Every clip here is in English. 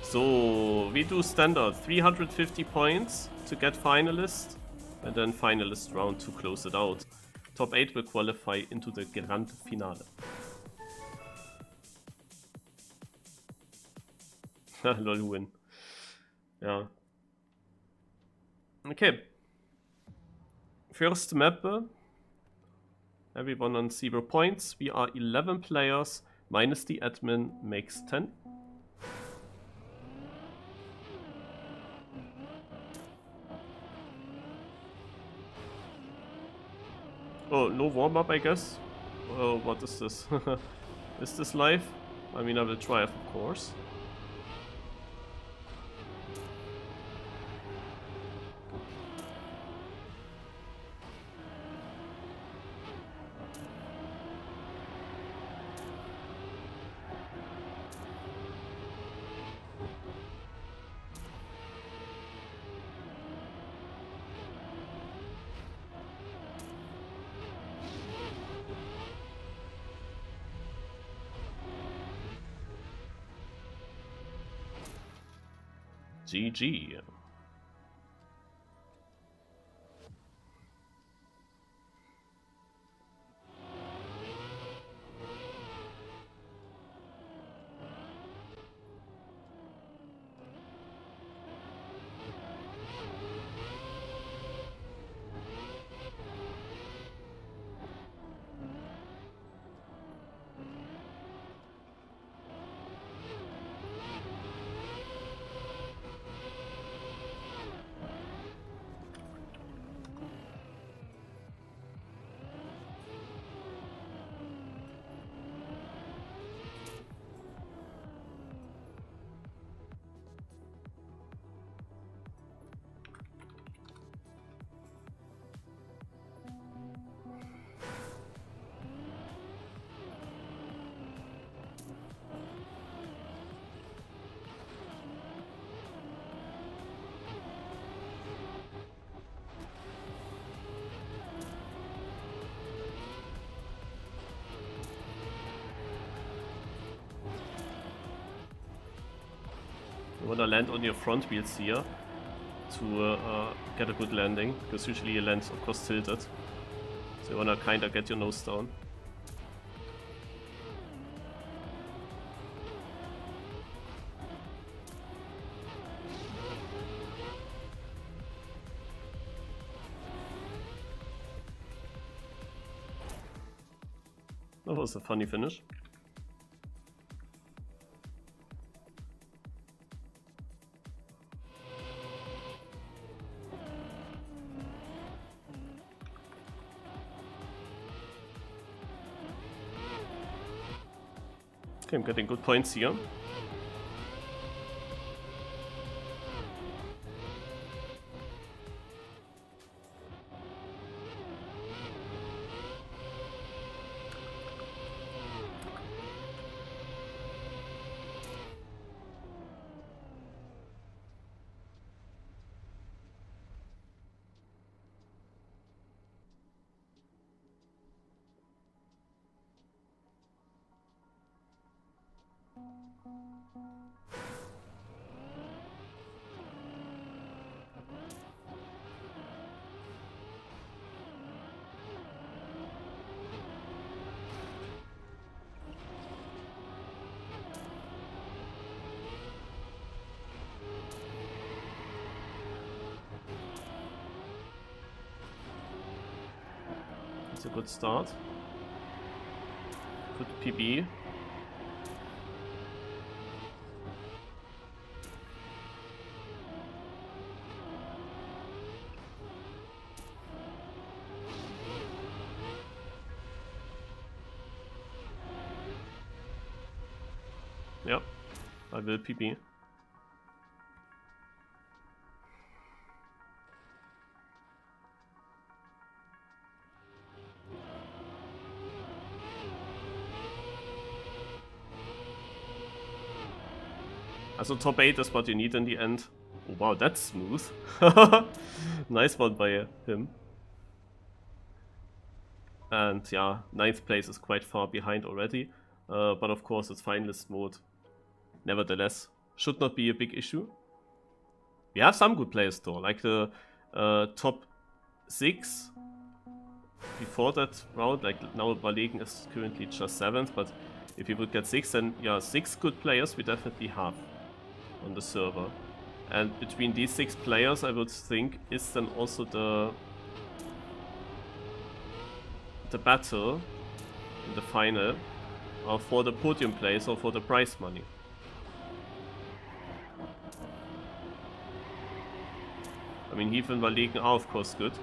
So, we do standard 350 points to get Finalist, and then Finalist round to close it out. Top 8 will qualify into the Grand Finale. Lol, win. Yeah. Okay. First map. Everyone on 0 points. We are 11 players, minus the admin makes 10. Oh, no warm-up, I guess. Oh, what is this? Is this live? I mean, I will try, of course. GG. You wanna land on your front wheels here to get a good landing, because usually you land, of course, tilted. So you wanna kinda get your nose down. That was a funny finish. Okay, I'm getting good points here. It's a good start. Good PB. Yep, I will PB. Also top 8 is what you need in the end. Oh wow, that's smooth. Nice one by him. And yeah, 9th place is quite far behind already. But of course it's finalist mode. Nevertheless, should not be a big issue. We have some good players though, like the top 6 before that round. Like now Valegen is currently just 7th, but if we would get 6, then yeah, 6 good players we definitely have on the server. And between these 6 players, I would think, is then also the battle in the final for the podium place or for the prize money. I mean, Heath and Valegen are of course good.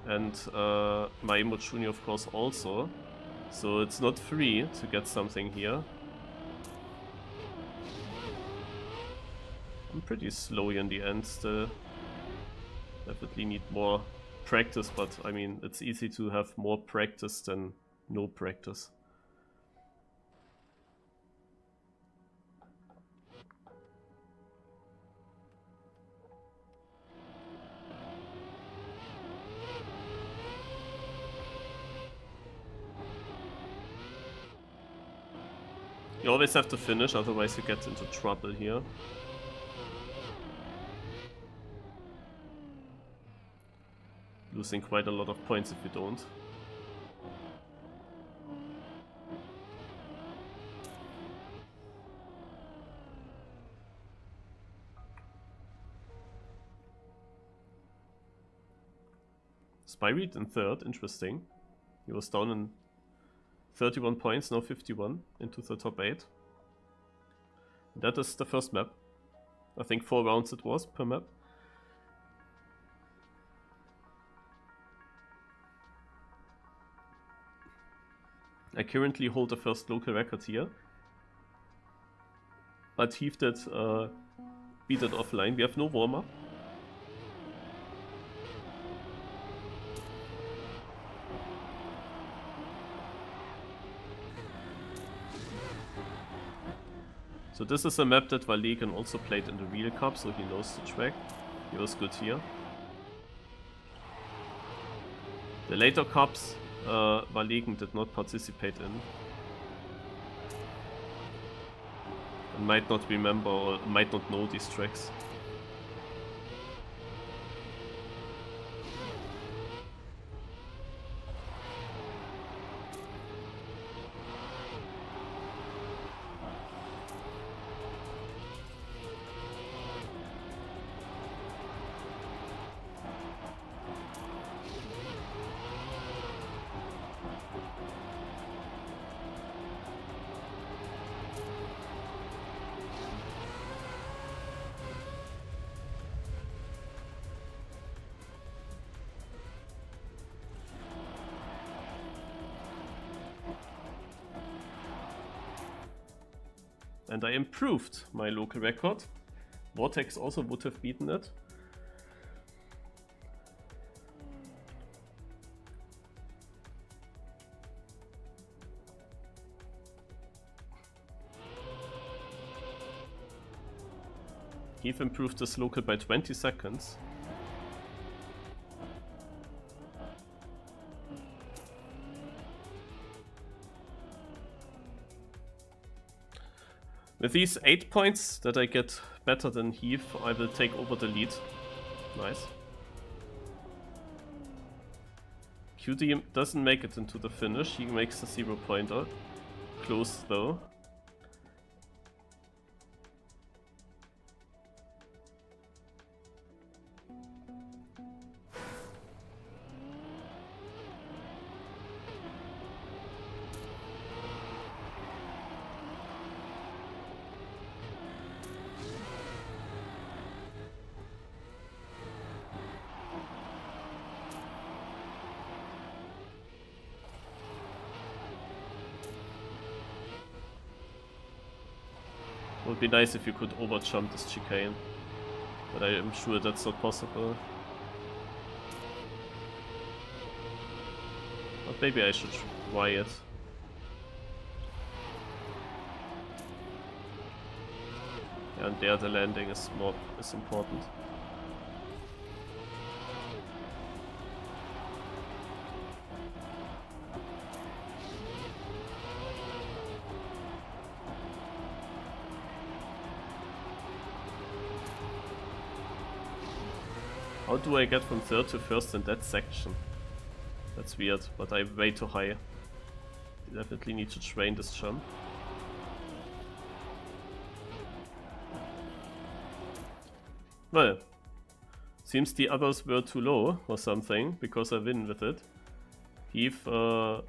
And Maimo Jr. of course also. So it's not free to get something here. I'm pretty slow in the end still. Definitely need more practice, but I mean, it's easy to have more practice than no practice. You always have to finish, otherwise you get into trouble here. Losing quite a lot of points if you don't. Spyreed in 3rd, interesting. He was down in 31 points, now 51 into the top 8. That is the first map. I think 4 rounds it was per map. I currently hold the first local record here. But Heath did beat it offline. We have no warm-up. So this is a map that Valegen also played in the Real Cup, so he knows the track. He was good here. The later cups Valegen did not participate in. And might not remember or might not know these tracks. And I improved my local record. Vortex also would have beaten it. Heath improved this local by 20 seconds. With these 8 points that I get better than Heath, I will take over the lead. Nice. QD doesn't make it into the finish, he makes the 0-pointer. Close though. Would be nice if you could overjump this chicane, but I am sure that's not possible. But maybe I should try it. And there the landing is important. How do I get from third to first in that section? That's weird, but I'm way too high. Definitely need to train this jump. Well, seems the others were too low or something, because I win with it. Heath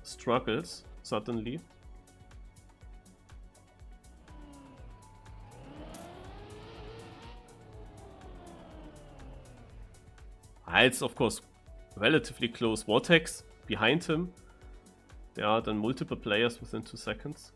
struggles suddenly. It's of course relatively close. Vortex behind him. There are then multiple players within 2 seconds.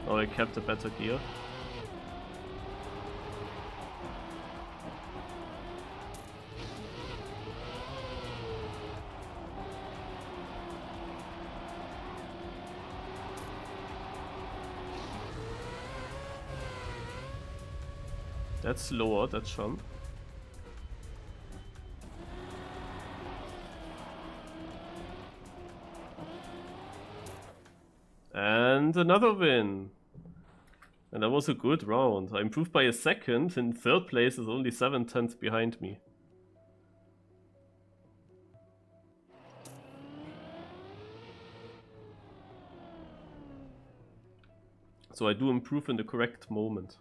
Oh, I kept a better gear. That's lower, that jump. And another win! And that was a good round. I improved by a second, and third place is only 7/10 behind me. So I do improve in the correct moment.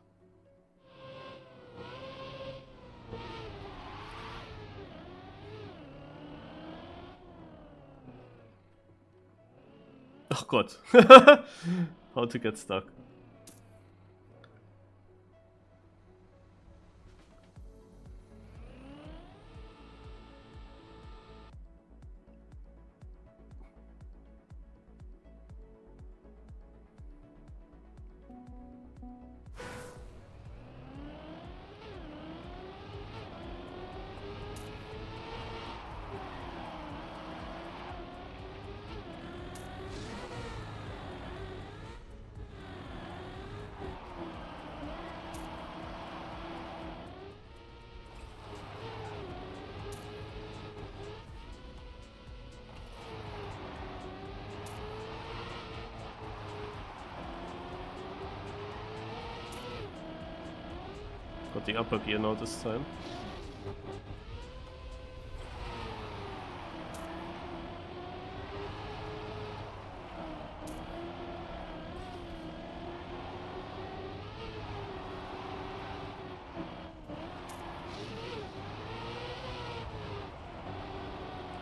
Oh god. How to get stuck. Got the upper gear now this time.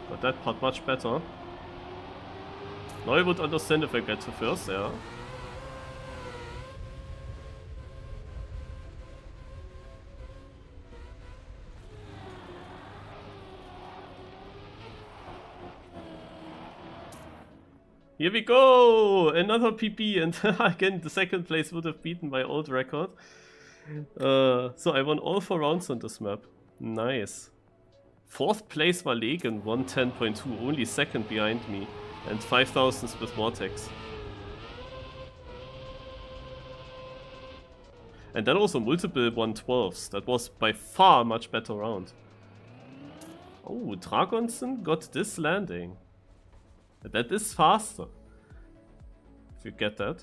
Got that part much better. Now I would understand if I get to first, yeah. Here we go! Another PP, and again the second place would have beaten my old record. So I won all 4 rounds on this map. Nice. 4th place Valegen, 110.2, only second behind me. And 5,000s with Vortex. And then also multiple 112s. That was by far much better round. Oh, Dragonson got this landing. That is faster. If you get that.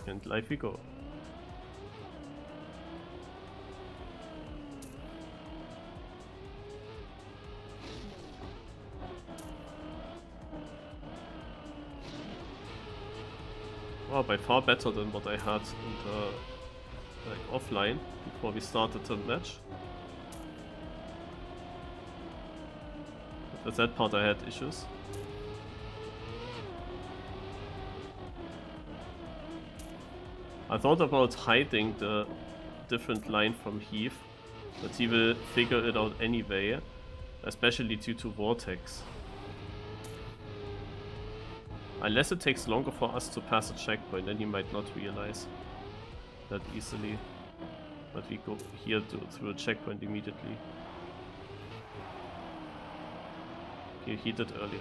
And live we go. by far better than what I had in the like offline before we started the match. But with that part I had issues. I thought about hiding the different line from Heath, but he will figure it out anyway, especially due to Vortex. Unless it takes longer for us to pass a checkpoint, then he might not realize that easily. But we go here through a checkpoint immediately. Okay, he did earlier.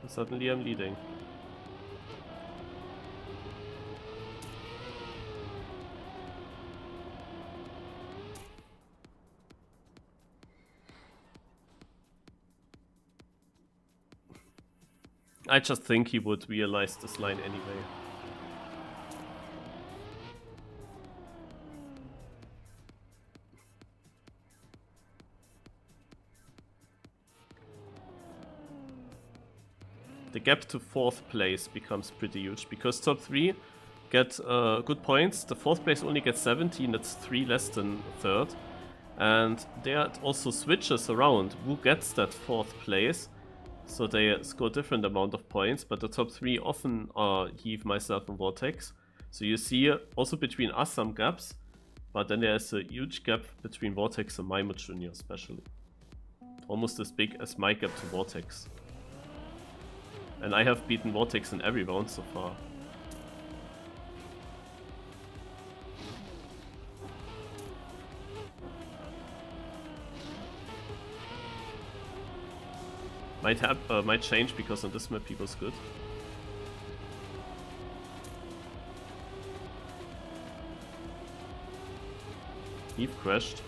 Suddenly I'm leading. I just think he would realize this line anyway. The gap to 4th place becomes pretty huge because top 3 get good points. The 4th place only gets 17, that's 3 less than 3rd. And there it also switches around who gets that 4th place. So they score different amount of points, but the top 3 often are Heath, myself and Vortex. So you see also between us some gaps, but then there's a huge gap between Vortex and Maimut Jr. especially. Almost as big as my gap to Vortex. And I have beaten Vortex in every round so far. Might change because on this map he was good. Heath crashed.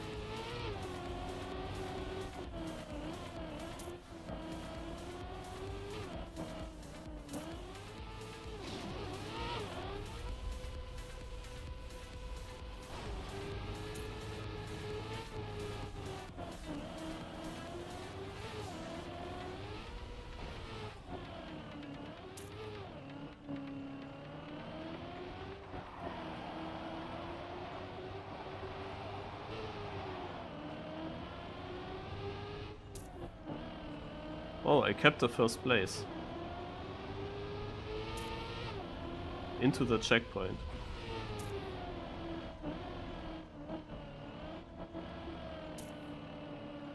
Oh, I kept the 1st place. Into the checkpoint.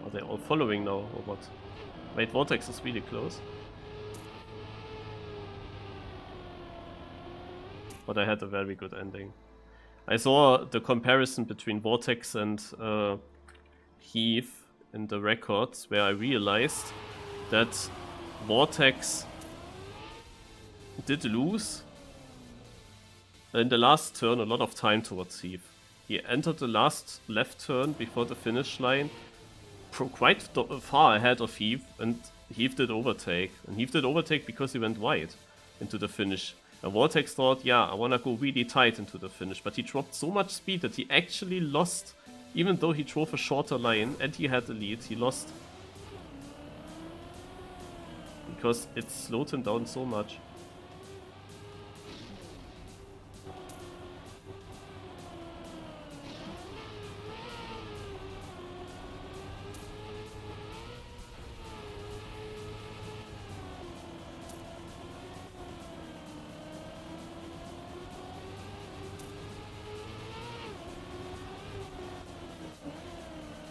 Are they all following now, or what? Wait, Vortex is really close. But I had a very good ending. I saw the comparison between Vortex and Heath in the records, where I realized that Vortex did lose in the last turn a lot of time towards Heath. He entered the last left turn before the finish line quite far ahead of Heath, and Heath did overtake. And Heath did overtake because he went wide into the finish. And Vortex thought, yeah, I wanna go really tight into the finish, but he dropped so much speed that he actually lost, even though he drove a shorter line and he had the lead, he lost. Because it slowed him down so much.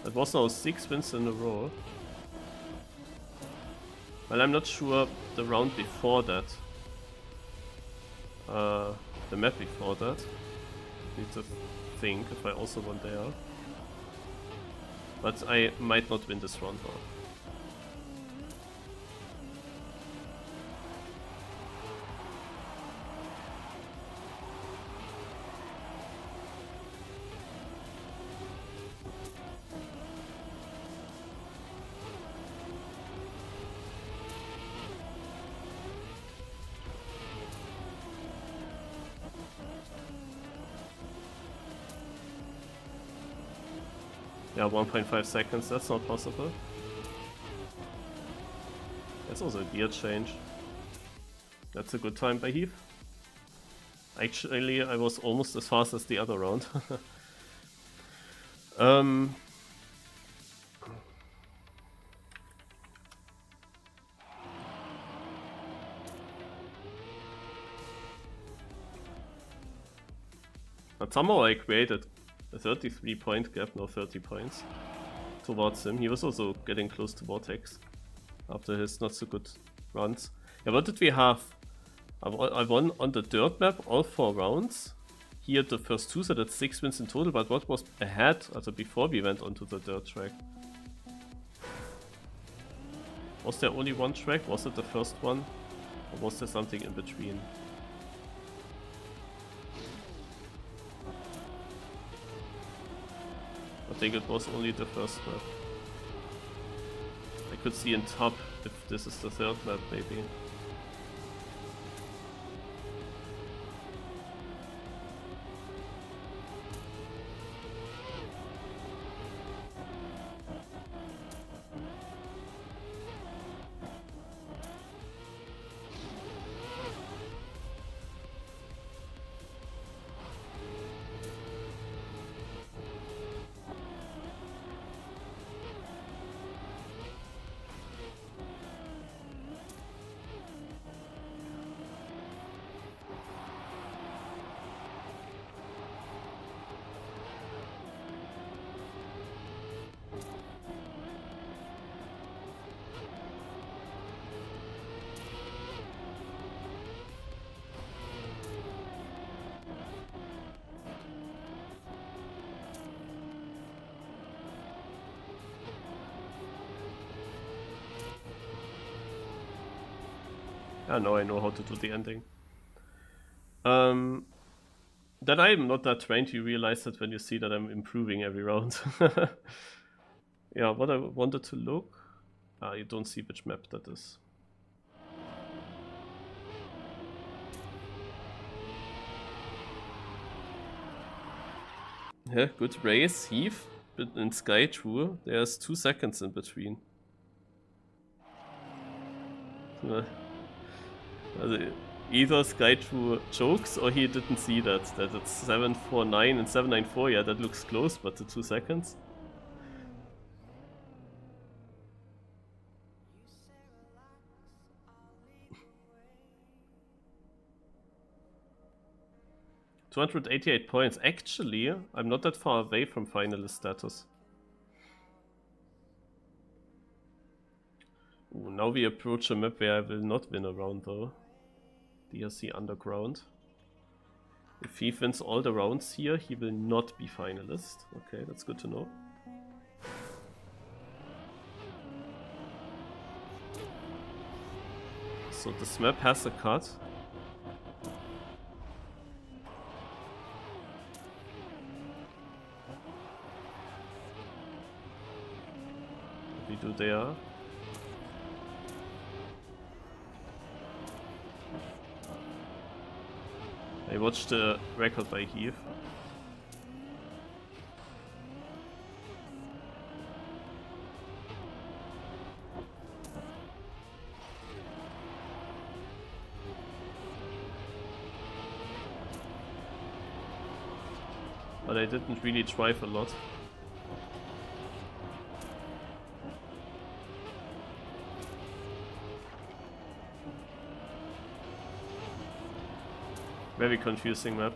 That was now 6 wins in a row. Well, I'm not sure the round before that. The map before that. Need to think if I also won there. But I might not win this round now. Yeah, 1.5 seconds, that's not possible. That's also a gear change. That's a good time by Heath. Actually, I was almost as fast as the other round. But somehow I created a 33-point gap, no 30 points, towards him. He was also getting close to Vortex after his not so good runs. Yeah, what did we have? I won on the dirt map all 4 rounds. Here the first 2, so that's 6 wins in total, but what was ahead, also before we went onto the dirt track? Was there only one track? Was it the first one? Or was there something in between? I think it was only the first map. I could see in top if this is the third map, maybe. Yeah, now I know how to do the ending. That I'm not that trained, you realize that when you see that I'm improving every round. Yeah, what I wanted to look... you don't see which map that is. Yeah, good race, Heath, but in Sky True, there's 2 seconds in between. Either Sky True jokes or he didn't see that it's 749 and 794. Yeah, that looks close, but the 2 seconds. $288 points. Actually, I'm not that far away from finalist status. Ooh, now we approach a map where I will not win a round though. DRC Underground. If he wins all the rounds here, he will not be finalist. Okay, that's good to know. So this map has a cut. What we do there? I watched the record by Heath. But I didn't really drive a lot. Very confusing map.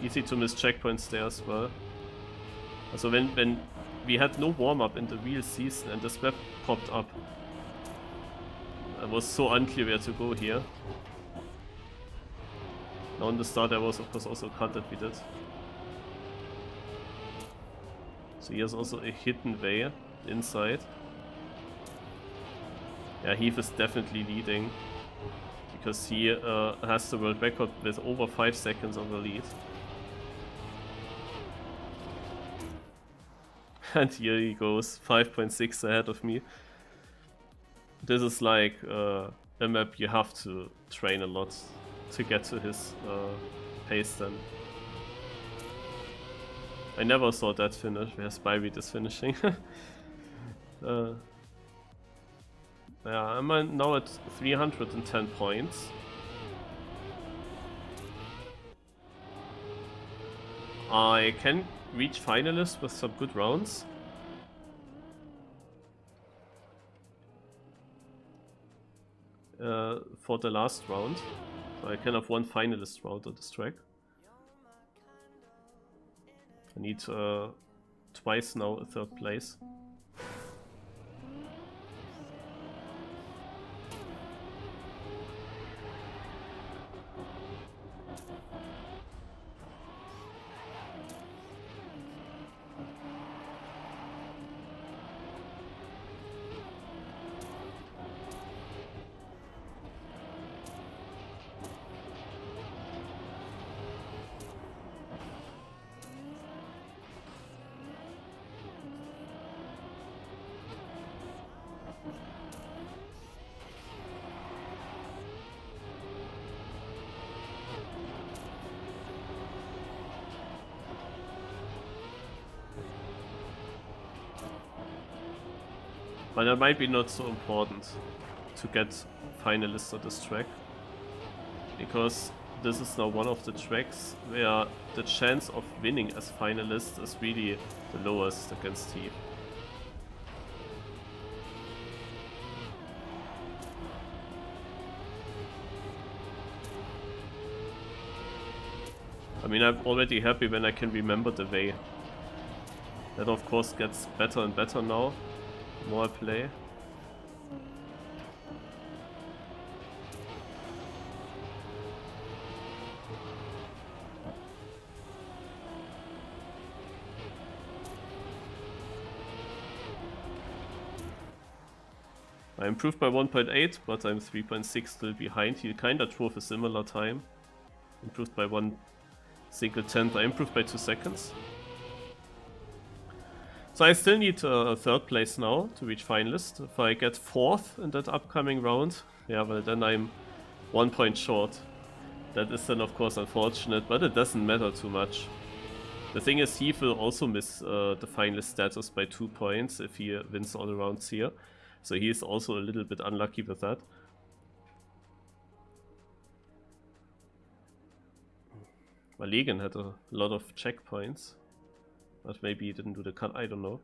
Easy to miss checkpoints there as well. Also when we had no warm-up in the real season and this map popped up, I was so unclear where to go here. Now on the start there was of course also a cut that we did. So here's also a hidden way inside. Yeah, Heath is definitely leading, because he has the world record with over 5 seconds on the lead. And here he goes, 5.6 ahead of me. This is like a map you have to train a lot to get to his pace then. I never saw that finish, where Spyreed is finishing. Yeah, I'm now at 310 points. I can reach Finalist with some good rounds. For the last round. So I can have one Finalist round on this track. I need twice now a third place. But it might be not so important to get Finalists on this track, because this is now one of the tracks where the chance of winning as Finalist is really the lowest against Thief. I mean, I'm already happy when I can remember the way. That of course gets better and better now. More I play. I improved by 1.8, but I'm 3.6 still behind. He kinda drove a similar time. Improved by 1 single tenth. I improved by 2 seconds. So I still need a third place now to reach Finalist. If I get fourth in that upcoming round, yeah, well then I'm 1 point short. That is then of course unfortunate, but it doesn't matter too much. The thing is, he will also miss the Finalist status by 2 points if he wins all the rounds here. So he is also a little bit unlucky with that. Malegan had a lot of checkpoints. But maybe he didn't do the cut, I don't know.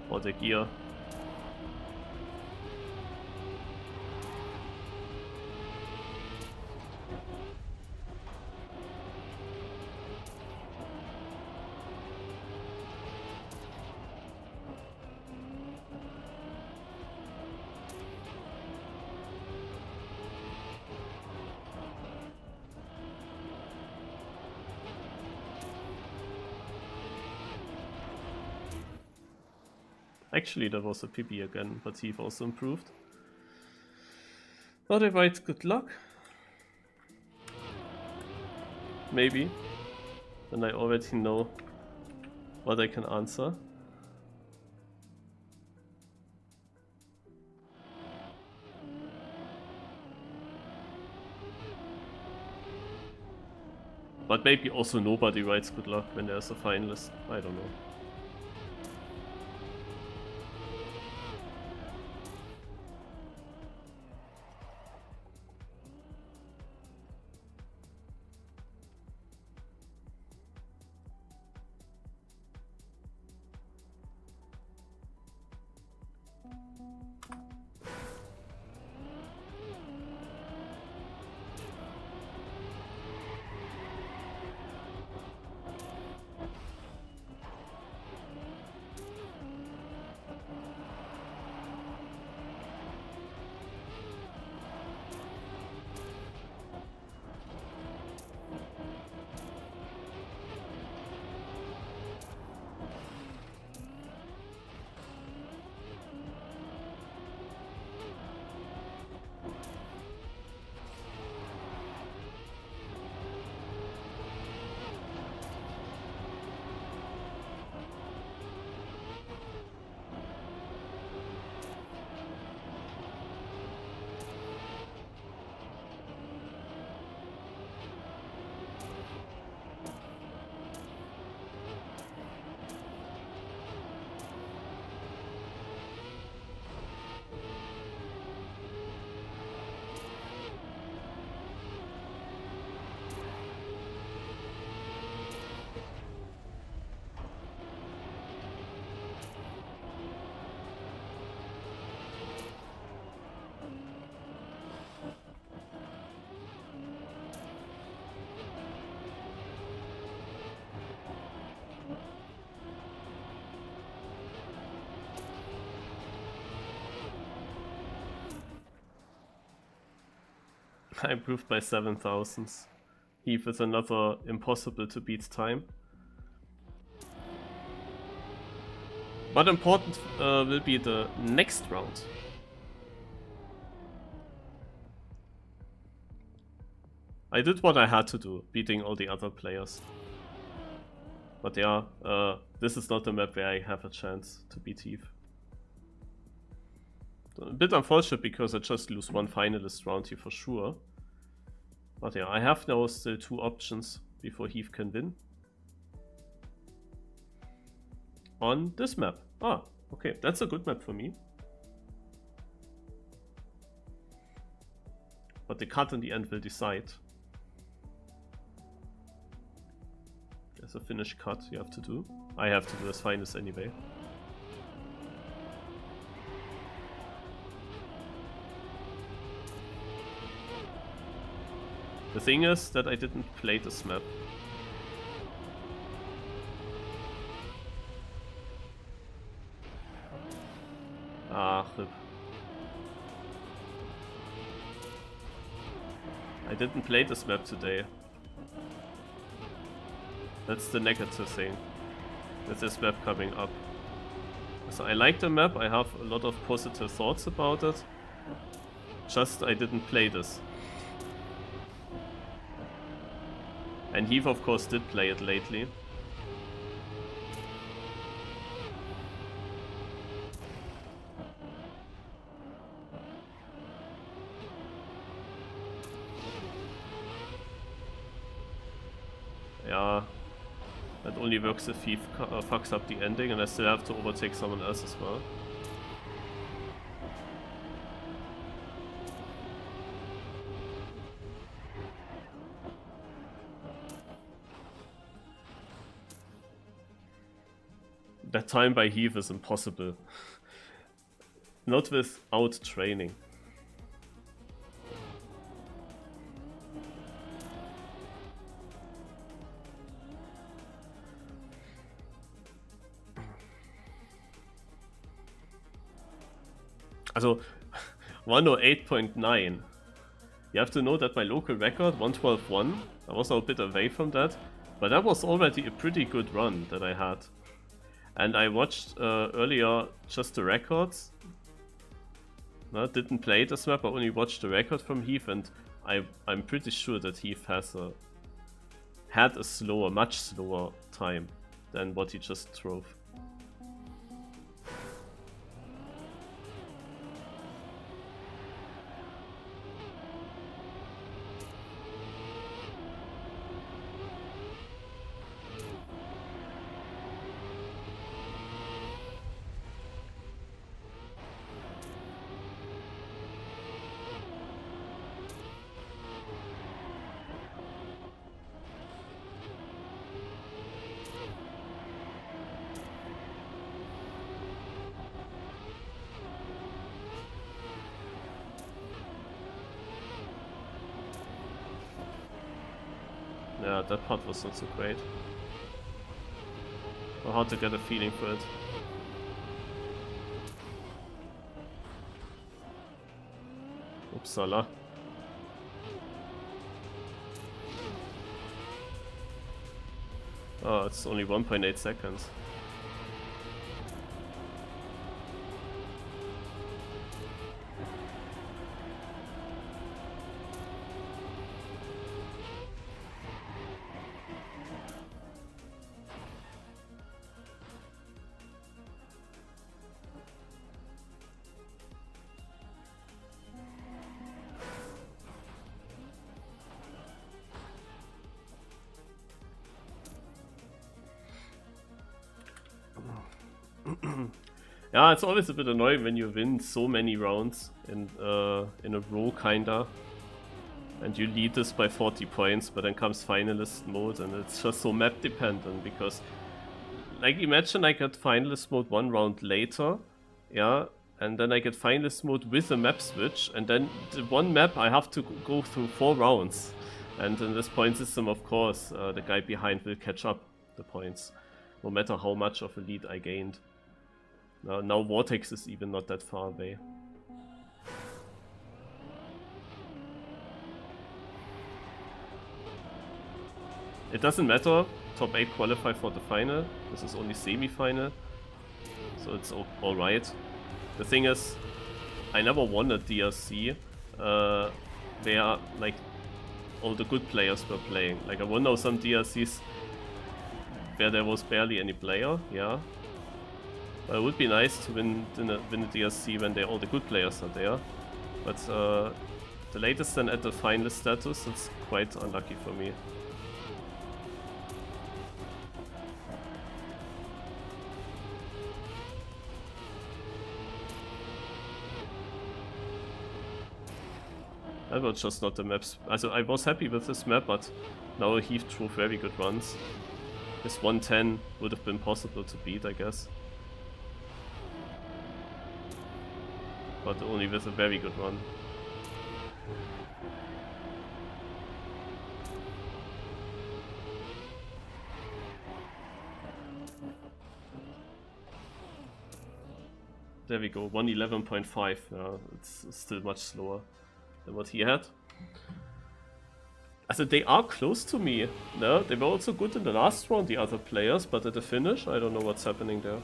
Or the gear. Actually, that was a PB again, but he also improved. Not a right good luck. Maybe. Then I already know what I can answer. But maybe also nobody writes good luck when there's a finalist. I don't know. I improved by 7,000. Heath with another impossible to beat time. But important will be the next round. I did what I had to do, beating all the other players. But yeah, this is not the map where I have a chance to beat Heath. A bit unfortunate because I just lose one finalist round here for sure. But yeah, I have now still 2 options before Heath can win. On this map. Ah, okay, that's a good map for me. But the cut in the end will decide. There's a finish cut you have to do. I have to do as finalist anyway. The thing is that I didn't play this map. Ah, rip. I didn't play this map today. That's the negative thing. With this map coming up. So I like the map, I have a lot of positive thoughts about it. Just I didn't play this. And Heath of course did play it lately. Yeah, that only works if Heath fucks up the ending and I still have to overtake someone else as well. That time by Heath is impossible. Not without training. Also, 108.9. You have to know that my local record, 112.1, I was now a bit away from that, but that was already a pretty good run that I had. And I watched earlier just the records. No, didn't play this map, I only watched the record from Heath, and I'm pretty sure that Heath has had a slower, much slower time than what he just drove. Yeah, that part was not so great. Or hard to get a feeling for it. Upsala. Oh, it's only 1.8 seconds. Yeah, it's always a bit annoying when you win so many rounds in a row, kinda. And you lead this by 40 points, but then comes finalist mode and it's just so map dependent because, like, imagine I get finalist mode 1 round later, yeah, and then I get finalist mode with a map switch, and then the one map I have to go through 4 rounds. And in this point system, of course, the guy behind will catch up the points, no matter how much of a lead I gained. Now Vortex is even not that far away. It doesn't matter. Top 8 qualify for the final. This is only semi-final. So it's alright. The thing is, I never won a DRC where like all the good players were playing. Like I won now some DRCs where there was barely any player, yeah. But it would be nice to win a DRC when all the good players are there. But the latest then at the finalist status, it's quite unlucky for me. That was just not the maps. Also, I was happy with this map, but now he threw very good runs. His 110 would have been possible to beat, I guess. But only with a very good run. There we go, 111.5. Yeah, it's still much slower than what he had. Also, they are close to me. No, they were also good in the last round, the other players, but at the finish, I don't know what's happening there.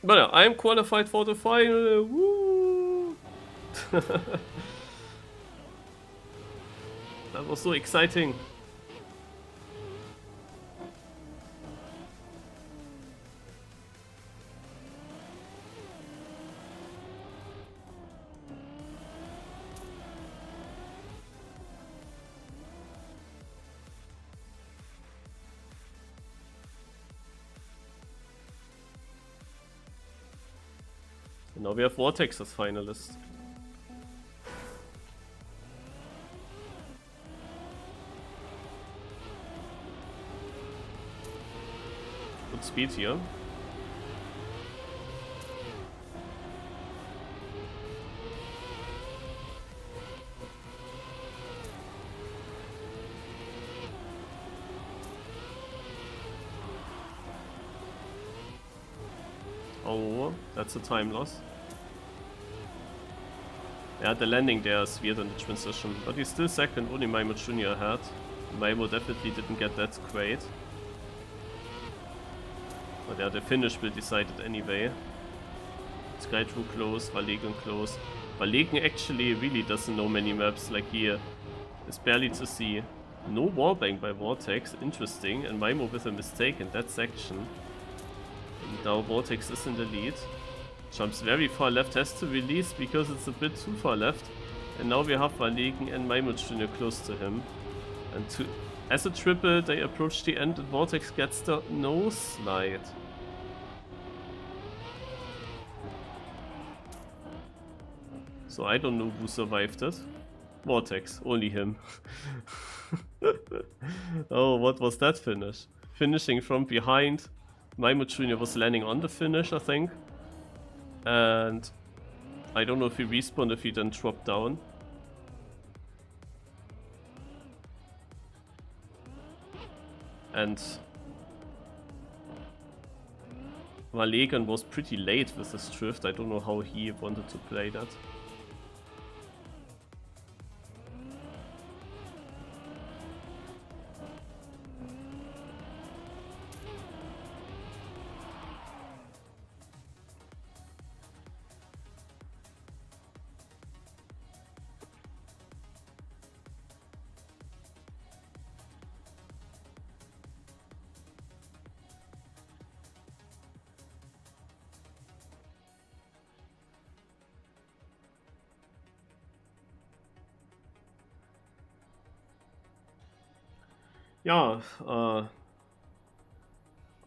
But yeah, I am qualified for the final. Woo! That was so exciting. And now we have Vortex as finalist. Good speed here. Oh, that's a time loss. Yeah, the landing there is weird in the transition, but he's still second, only Maimo Jr. ahead. Maimo definitely didn't get that great. But yeah, the finish will decide it anyway. Sky True close, Valegen close. Valegen actually really doesn't know many maps, like here is barely to see. No wallbang by Vortex, interesting, and Maimo with a mistake in that section. And now Vortex is in the lead. Jumps very far left, has to release because it's a bit too far left. And now we have Valegen and Maimo Jr. close to him. And as a triple, they approach the end and Vortex gets the no slide. So I don't know who survived it. Vortex, only him. Oh, what was that finish? Finishing from behind. Maimo Jr. was landing on the finish, I think. And I don't know if he respawned, if he then dropped down. And Valegen was pretty late with his drift. I don't know how he wanted to play that. Yeah, are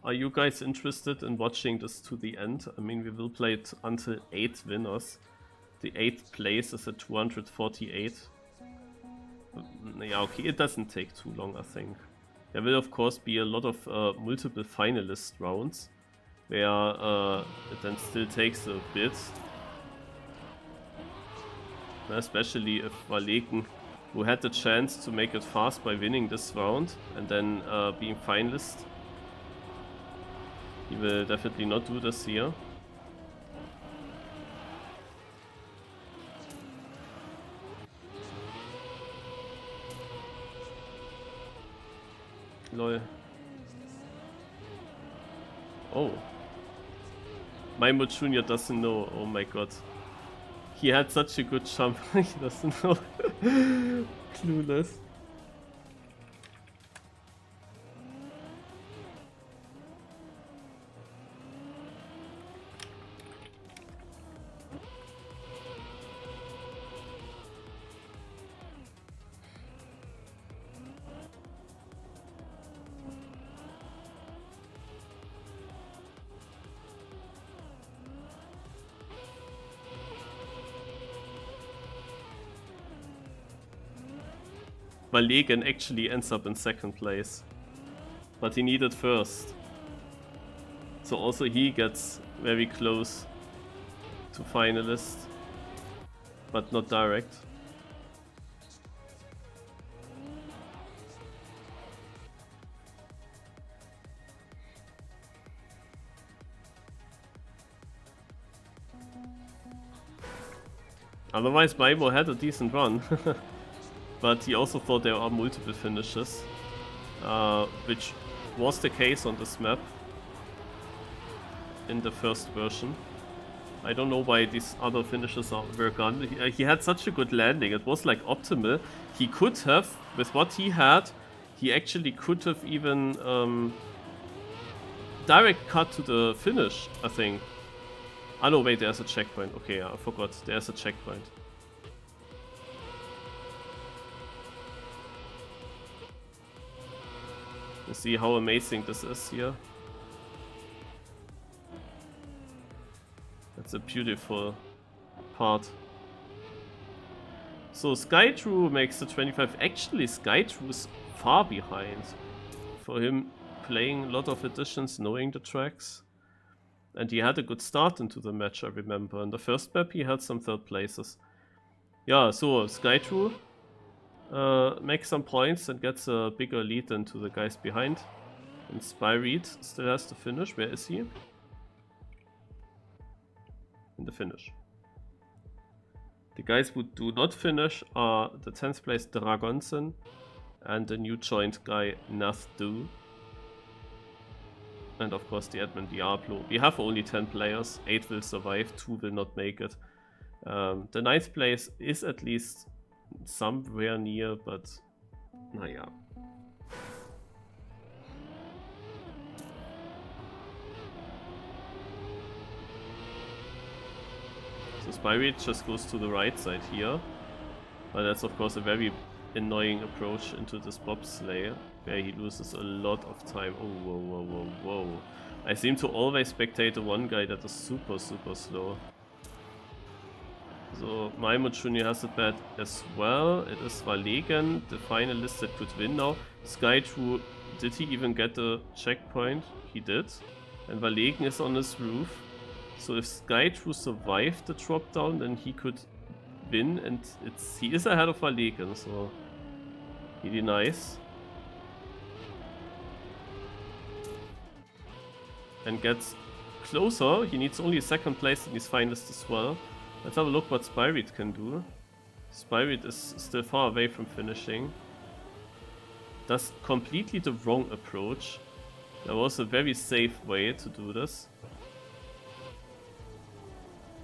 you guys interested in watching this to the end? I mean, we will play it until 8 winners. The 8th place is at 248. Yeah, okay, it doesn't take too long, I think. There will of course be a lot of multiple finalist rounds, where it then still takes a bit. Especially if Valegen, who had the chance to make it fast by winning this round and then being finalist. He will definitely not do this here. Lol. Oh. Maimo Jr. doesn't know. Oh my god. He had such a good jump. He doesn't know. Clueless. Valegen actually ends up in second place. But he needed first. So also he gets very close to finalist. But not direct. Otherwise Maimo had a decent run. But he also thought there are multiple finishes, which was the case on this map in the first version. I don't know why these other finishes were gone. He had such a good landing, it was like optimal. He could have, with what he had, he actually could have even direct cut to the finish, I think. Ah no, wait, there's a checkpoint. Okay, I forgot, there's a checkpoint. You see how amazing this is here. That's a beautiful part. So Skytrue makes the 25. Actually, Skytrue is far behind. For him playing a lot of editions, knowing the tracks. And he had a good start into the match, I remember. In the first map he had some third places. Yeah, so Skytrue makes some points and gets a bigger lead than to the guys behind. And Spyreed still has to finish. Where is he? In the finish. The guys who do not finish are the 10th place Dragonsen and the new joined guy Nathdu. And of course the admin DiabloO. We have only 10 players, 8 will survive, 2 will not make it. The 9th place is at least somewhere near, but naja. So Spyreed just goes to the right side here, but that's of course a very annoying approach into this bobsleigh, where he loses a lot of time. Oh, whoa, whoa, whoa, whoa. I seem to always spectate the one guy that is super, super slow. So Maimo Jr. has it bad as well. It is Valegen, the finalist that could win now. Skytrue, did he even get the checkpoint? He did. And Valegen is on his roof. So if Skytrue survived the drop down, then he could win, and he is ahead of Valegen, so really nice. And gets closer. He needs only second place in his finalist as well. Let's have a look what Spyreed can do. Spyreed is still far away from finishing. Does completely the wrong approach. There was a very safe way to do this.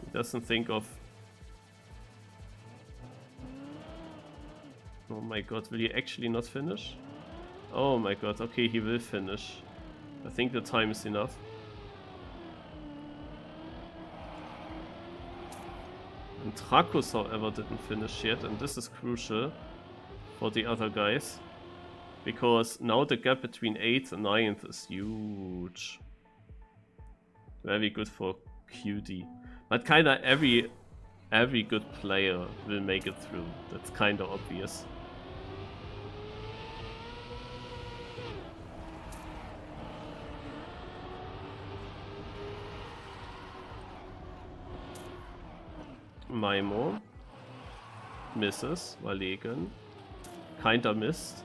He doesn't think of... Oh my god, will he actually not finish? Oh my god, okay, he will finish. I think the time is enough. And Trakus, however, didn't finish yet, and this is crucial for the other guys. Because now the gap between 8th and 9th is huge. Very good for QD. But kinda every good player will make it through. That's kinda obvious. Maimo misses, Valegen kinda missed,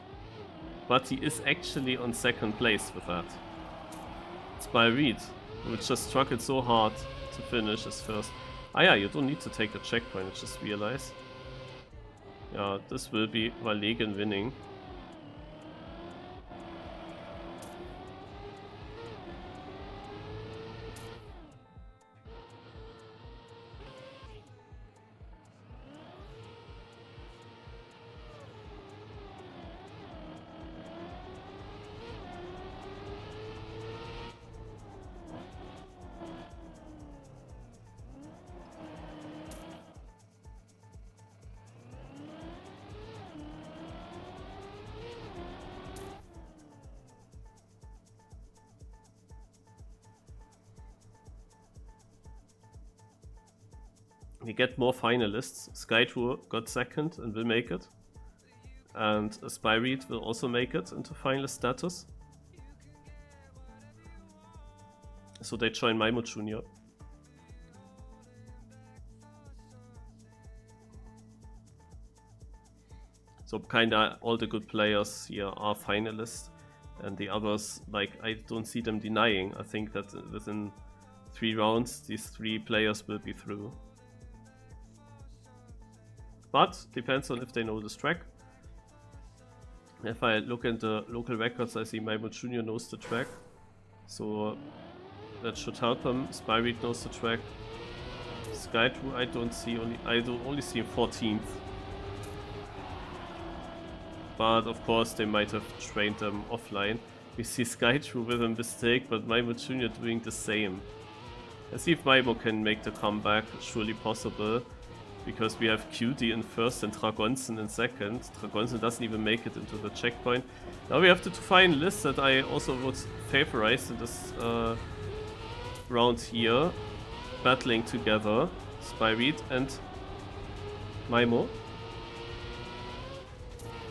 but he is actually on second place with that. Spyreed, who just struggled so hard to finish his first. Ah yeah, you don't need to take the checkpoint, I just realized. Yeah, this will be Valegen winning. We get more finalists. Skytrue got second and will make it. And Spyreed will also make it into finalist status. So they join Maimo Jr. So kinda all the good players here are finalists. And the others, like, I don't see them denying. I think that within 3 rounds, these 3 players will be through. But depends on if they know this track. If I look at the local records, I see Maimo Jr. knows the track. So that should help him. Spyreed knows the track. Skytrue I don't see, I only see him 14th. But of course they might have trained them offline. We see Skytrue with a mistake, but Maimo Jr. doing the same. Let's see if Maimo can make the comeback, surely possible. Because we have QD in first and Dragonzen in second. Dragonzen doesn't even make it into the checkpoint. Now we have the 2 finalists that I also would favorize in this round here. Battling together. Spyreed and Maimo.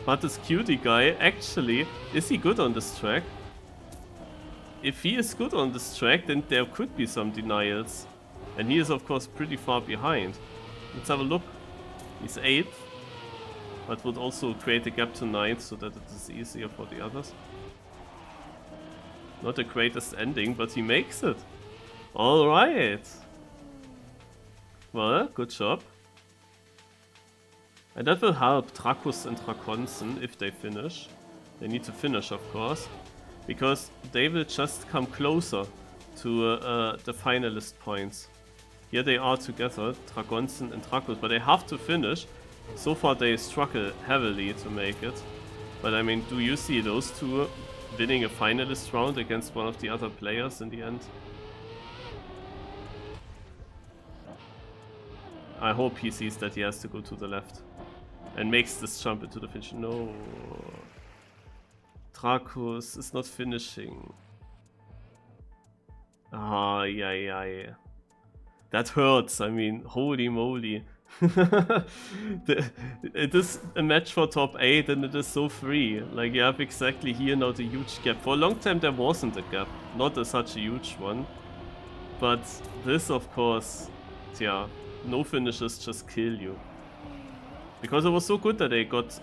But this QD guy, actually, is he good on this track? If he is good on this track, then there could be some denials. And he is of course pretty far behind. Let's have a look. He's 8th, but would also create a gap to 9th so that it is easier for the others. Not the greatest ending, but he makes it. Alright. Well, good job. And that will help Drakus and Dragonzen if they finish. They need to finish, of course, because they will just come closer to the finalist points. Here they are together, Dragonzen and Drakus, but they have to finish. So far they struggle heavily to make it. But I mean, do you see those 2 winning a finalist round against one of the other players in the end? I hope he sees that he has to go to the left. And makes this jump into the finish. No. Drakus is not finishing. Ah, yeah. That hurts, I mean, holy moly. It is a match for top 8 and it is so free. Like, you have exactly here now the huge gap. For a long time there wasn't a gap, not such a huge one. But this, of course, yeah, no finishes just kill you. Because it was so good that they got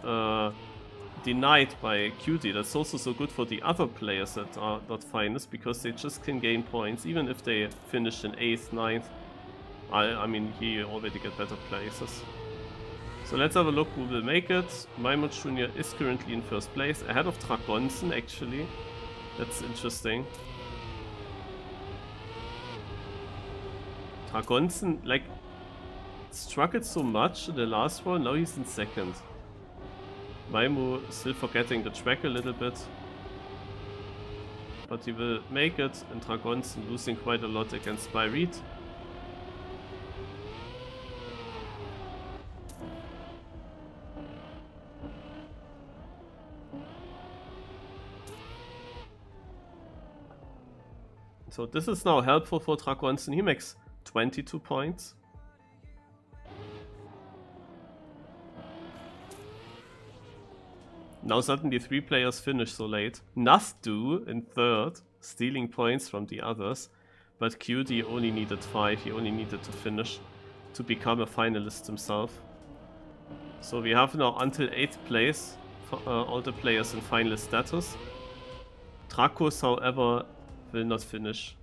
denied by QD. That's also so good for the other players that are not finalists, because they just can gain points, even if they finish in 8th, 9th. I mean, he already get better places. So let's have a look who will make it. Maimo Jr. is currently in first place, ahead of Dragonzen actually. That's interesting. Dragonzen, like, struggled so much in the last one, now he's in second. Maimo still forgetting the track a little bit. But he will make it, and Dragonzen losing quite a lot against Spyreed. So this is now helpful for Dragonzen. He makes 22 points. Now suddenly 3 players finish so late. Nathdu in third, stealing points from the others. But QD only needed 5, he only needed to finish to become a finalist himself. So we have now until 8th place for all the players in finalist status. Drakus, however, will not finish.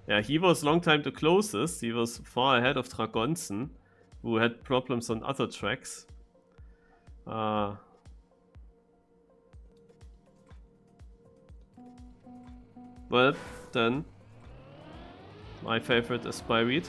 Yeah, he was long time the closest. He was far ahead of Dragonzen, who had problems on other tracks. Well, then my favorite is Spyreed.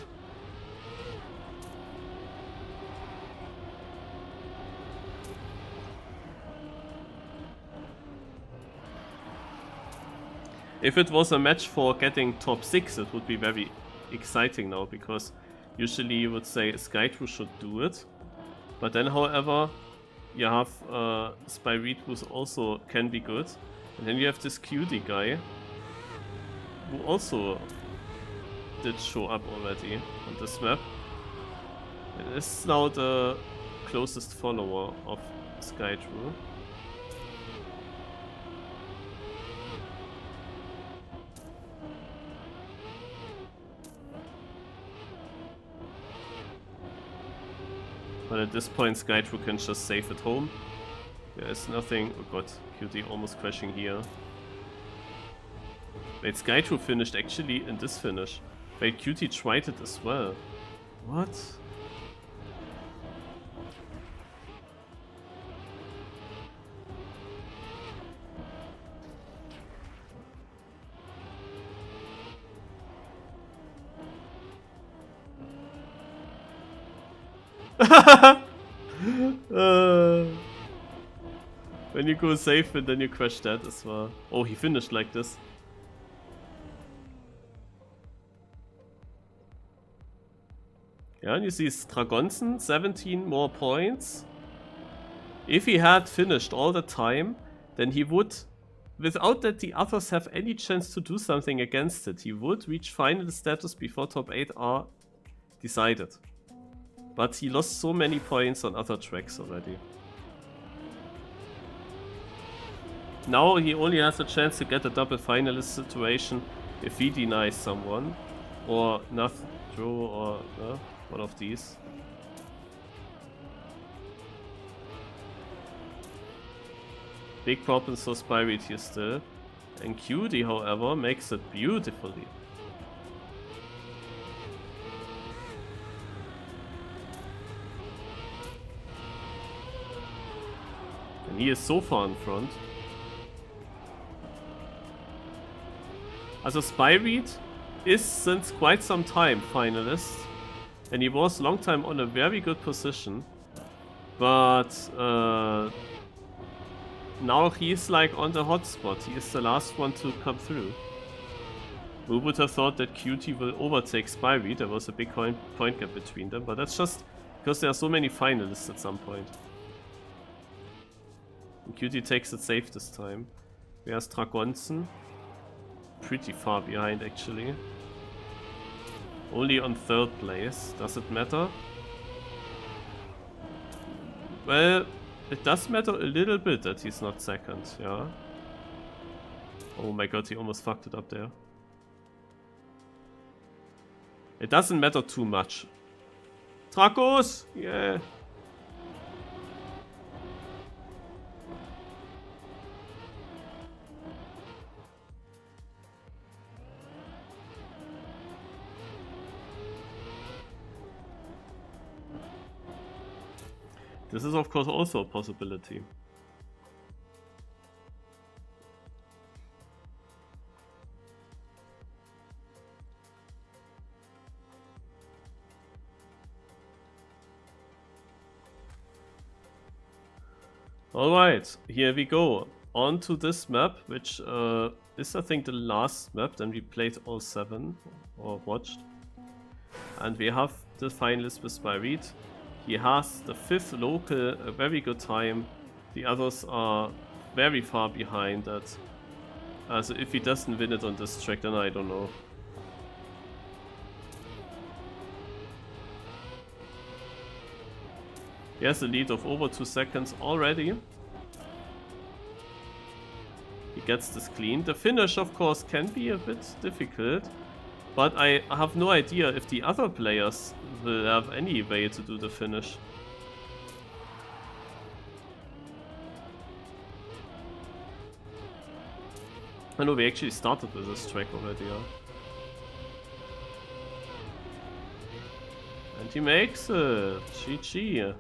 If it was a match for getting top 6, it would be very exciting now, because usually you would say Skytrue should do it. But then, however, you have Spyreed, who also can be good. And then you have this QD guy, who also did show up already on this map. This is now the closest follower of Skydrew. But at this point, Skydrew can just save at home. There is nothing. Oh god, QT almost crashing here. Wait, Skydrew finished actually in this finish. Wait, QT tried it as well. What? When you go safe and then you crash that as well. Oh, he finished like this. Yeah, and you see Dragonsen, 17 more points. If he had finished all the time, then he would, without that the others have any chance to do something against it, he would reach final status before top 8 are decided. But he lost so many points on other tracks already. Now he only has a chance to get a double finalist situation if he denies someone. Or nothing, Drew, or one of these. Big problems for Spyreed here still. And QD, however, makes it beautifully. And he is so far in front. Also Spyreed is since quite some time finalist. And he was long time on a very good position. But now he's like on the hot spot. He is the last one to come through. Who would have thought that QT will overtake Spyreed? There was a big point gap between them. But that's just because there are so many finalists at some point. And QT takes it safe this time. Where's Dragonsen? Pretty far behind actually. Only on 3rd place. Does it matter? Well, it does matter a little bit that he's not 2nd, yeah. Oh my god, he almost fucked it up there. It doesn't matter too much. Dracos! Yeah. This is of course also a possibility. Alright, here we go. On to this map, which is I think the last map, then we played all 7, or watched. And we have the finalist with Spyreed. He has the 5th local, a very good time. The others are very far behind that. So if he doesn't win it on this track, then I don't know. He has a lead of over 2 seconds already. He gets this clean. The finish, of course, can be a bit difficult. But I have no idea if the other players will have any way to do the finish. I know we actually started with this track already, yeah. And he makes it. GG.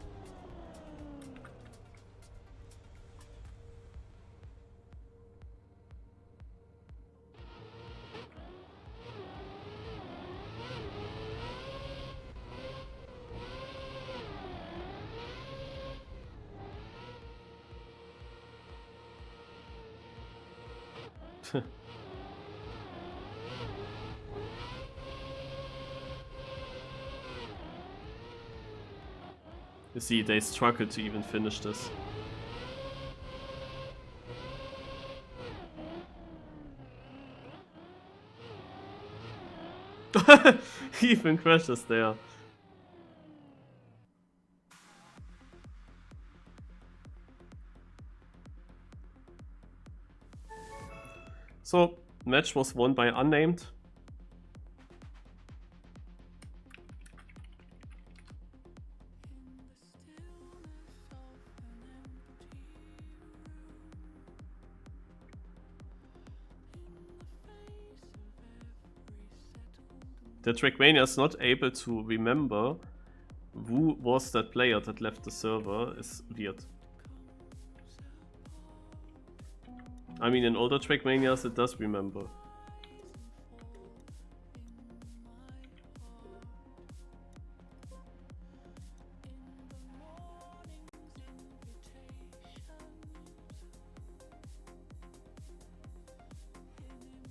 You see, they struggle to even finish this. He even crashes there. So, match was won by unnamed. The Trackmania is not able to remember who was that player that left the server is weird. I mean, in older Trackmanias it does remember.